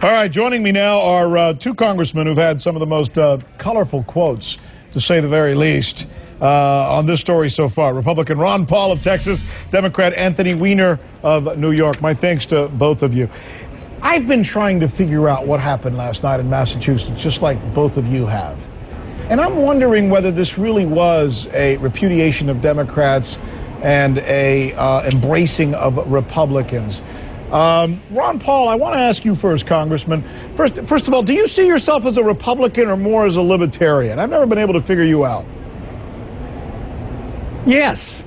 All right, joining me now are two congressmen who've had some of the most colorful quotes, to say the very least, on this story so far. Republican Ron Paul of Texas, Democrat Anthony Weiner of New York. My thanks to both of you. I've been trying to figure out what happened last night in Massachusetts, just like both of you have. And I'm wondering whether this really was a repudiation of Democrats and a embracing of Republicans. Ron Paul, I want to ask you first, Congressman. First of all, do you see yourself as a Republican or more as a libertarian? I've never been able to figure you out. Yes.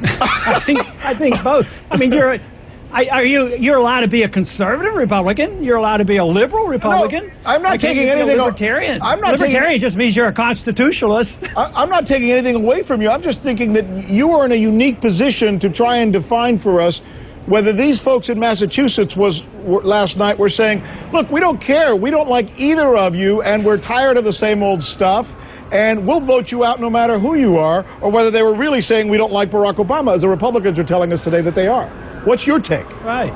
I think both. I mean, you're allowed to be a conservative Republican. You're allowed to be a liberal Republican. No, I'm not taking anything. Libertarian. Libertarian just means you're a constitutionalist. I'm not taking anything away from you. I'm just thinking that you are in a unique position to try and define for us whether these folks in Massachusetts last night were saying, look, we don't care. We don't like either of you, and we're tired of the same old stuff, and we'll vote you out no matter who you are, or whether they were really saying we don't like Barack Obama, as the Republicans are telling us today that they are. What's your take? Right.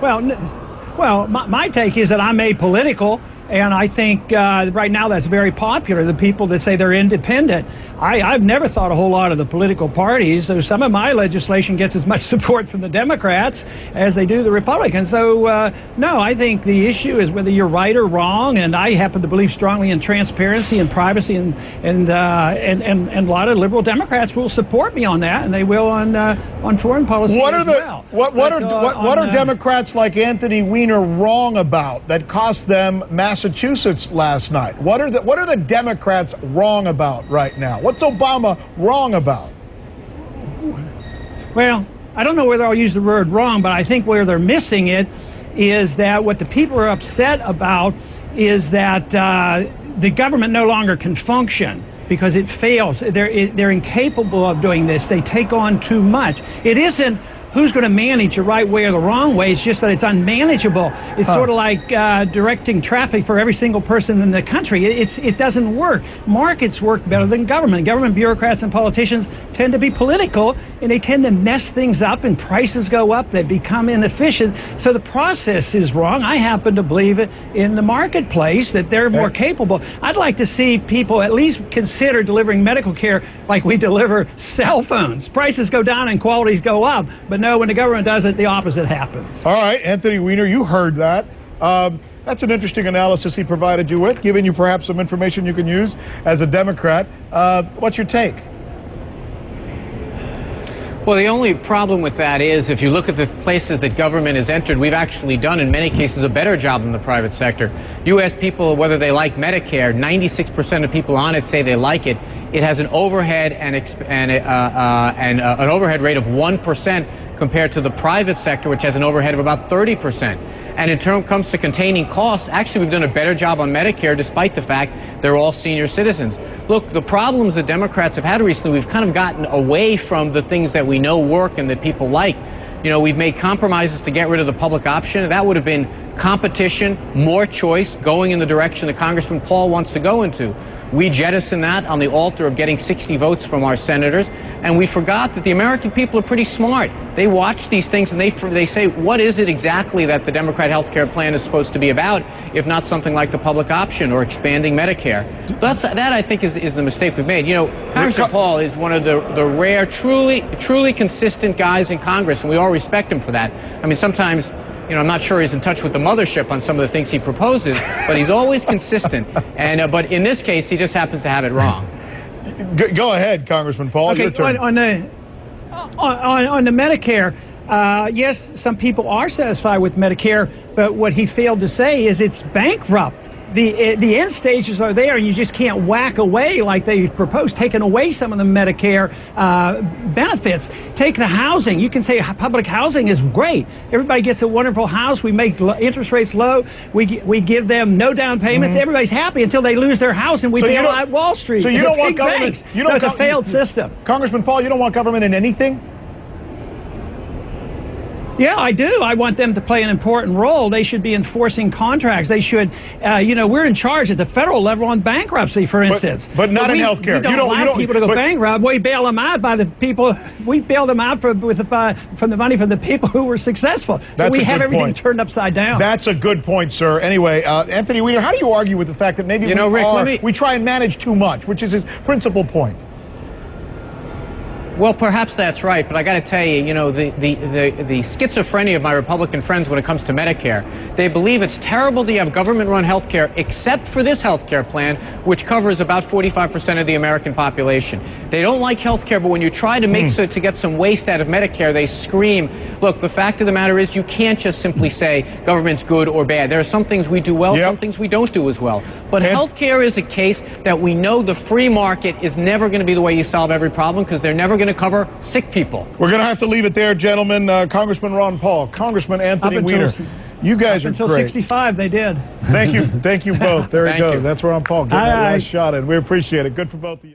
Well, my take is that I'm apolitical, and I think right now that's very popular, the people that say they're independent. I've never thought a whole lot of the political parties, so some of my legislation gets as much support from the Democrats as they do the Republicans. So, no, I think the issue is whether you're right or wrong, and I happen to believe strongly in transparency and privacy, and a lot of liberal Democrats will support me on that, and they will on foreign policy as well. What are Democrats like Anthony Weiner wrong about that cost them Massachusetts last night? What are the Democrats wrong about right now? What's Obama wrong about? Well, I don't know whether I'll use the word wrong, but I think where they're missing it is that what the people are upset about is that the government no longer can function because it fails. They're incapable of doing this. They take on too much. It isn't who's going to manage the right way or the wrong way. It's just that it's unmanageable. It's sort of like directing traffic for every single person in the country. It doesn't work. Markets work better than government. Government bureaucrats and politicians tend to be political, and they tend to mess things up, and prices go up. They become inefficient. So the process is wrong. I happen to believe it in the marketplace that they're more capable. I'd like to see people at least consider delivering medical care like we deliver cell phones. Prices go down and qualities go up, but no, when the government does it, the opposite happens. All right, Anthony Weiner, you heard that. That's an interesting analysis he provided you with, giving you perhaps some information you can use as a Democrat. What's your take? Well, the only problem with that is if you look at the places that government has entered, we've actually done, in many cases, a better job than the private sector. You ask people whether they like Medicare, 96% of people on it say they like it. It has an overhead and an overhead rate of 1% compared to the private sector, which has an overhead of about 30%. And in terms comes to containing costs, actually we've done a better job on Medicare despite the fact they're all senior citizens. Look, the problems that Democrats have had recently, we've kind of gotten away from the things that we know work and that people like. You know, we've made compromises to get rid of the public option. That would have been competition, more choice, going in the direction that Congressman Paul wants to go into. We jettisoned that on the altar of getting 60 votes from our senators, and we forgot that the American people are pretty smart. They watch these things and they say, what is it exactly that the Democrat health care plan is supposed to be about, if not something like the public option or expanding Medicare? That I think is the mistake we've made. You know, Congressman Paul is one of the rare, truly consistent guys in Congress, and we all respect him for that. I mean, sometimes, you know, I'm not sure he's in touch with the mothership on some of the things he proposes, but he's always consistent. And but in this case, he just happens to have it wrong. Go ahead, Congressman Paul. Okay, your turn. On the Medicare, yes, some people are satisfied with Medicare, but what he failed to say is it's bankrupt. The end stages are there, and you just can't whack away like they proposed, taking away some of the Medicare benefits. Take the housing. You can say public housing is great. Everybody gets a wonderful house. We make interest rates low. We give them no down payments. Everybody's happy until they lose their house, and we bail out Wall Street. So you don't want government. So it's a failed system. Congressman Paul, you don't want government in anything? Yeah, I do. I want them to play an important role. They should be enforcing contracts. They should, we're in charge at the federal level on bankruptcy, for instance. But not in healthcare. We don't allow people to go bankrupt. We bail them out by the people. We bail them out from the money from the people who were successful. So we have everything turned upside down. That's a good point, sir. Anyway, Anthony Weiner, how do you argue with the fact that maybe we try and manage too much, which is his principal point? Well, perhaps that's right, but I got to tell you, the schizophrenia of my Republican friends when it comes to Medicare, they believe it's terrible to have government-run health care, except for this health care plan, which covers about 45% of the American population. They don't like health care, but when you try to make to get some waste out of Medicare, they scream. Look, the fact of the matter is you can't just simply say government's good or bad. There are some things we do well, some things we don't do as well. But health care is a case that we know the free market is never going to be the way you solve every problem, because they're never going to cover sick people. We're going to have to leave it there, gentlemen. Congressman Ron Paul, Congressman Anthony Weiner. You guys are great. Until 65, they did. Thank you both. There you go. That's Ron Paul. Get that last shot in. We appreciate it. Good for both of you.